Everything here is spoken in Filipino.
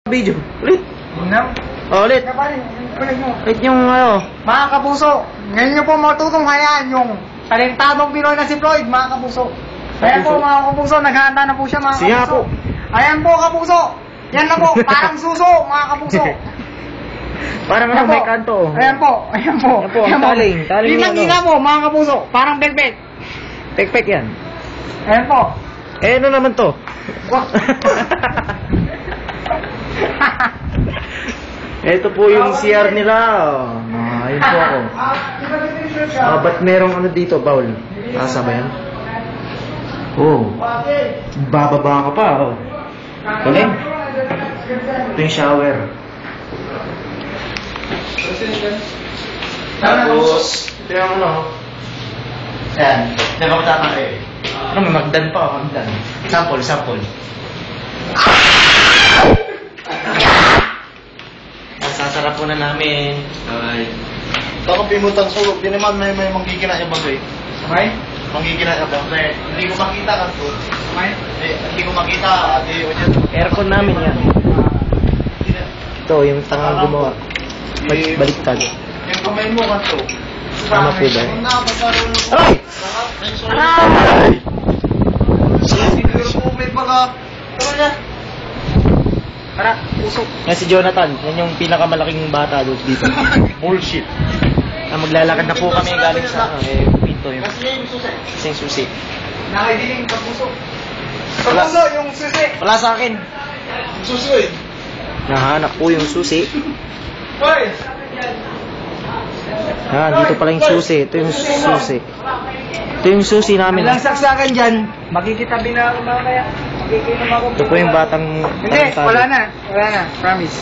Video. Ulit. No? Ulit. Ulit yung ano. Mga kapuso, ngayon nyo po matutunghayan yung talentadong Pinoy na si Floyd, mga kapuso. Ayan po mga kapuso, naghahanda na po siya mga Siya kapuso. po. Ayan po kapuso. Yan na po, parang suso mga kapuso. Parang ano, may kanto. Ayan po, ayan po. Ayan po, ang taling. Taling yung ano. Hinang-hina po mga kapuso, parang pek-pek. Pek-pek yan. Ayan po. Eh, ano naman to? Ito po yung CR nila. Ayun po ako. Ba't merong ano dito, Paul? Nasa ba yan? Oh. Bababa ka pa, oh. Galing. Ito yung shower. Tapos, ito yung ano. Yan. Diba ko tatangay? Ano, may magdan pa, magdan. Sample. Sasarap po na namin. Alright. Baka pimutang sulog, di naman may manggigina yung bagay. Okay? Manggigina yung bagay. Hindi ko makita ka to. Okay? Hindi ko makita, ate o dyan. Aircon namin yan. Ito, yung tangang gumawa. Baliktad. Yung kamay mo ka to. Tama po ba? Ay! Ay! Siguro po may baka. Tama niya. Para, usok. Yan si Jonathan. Yan yung pinakamalaking bata doon dito. Bullshit. Maglalakad na po kami galing sa Pinto. Yung Kasi yung susi. kasing susi. Nakaidiling kapuso. Wala. Kapuso, yung susi. Wala sa akin. Susi eh. Nahanap po yung susi. Hoy! Dito pala yung susi. Ito yung susi. Ito yung susi namin. Ilang saksakan dyan, makikitabi na ako mamaya. Makikinom ako. Ito po yung batang Hindi, tarantado. wala na. Promise.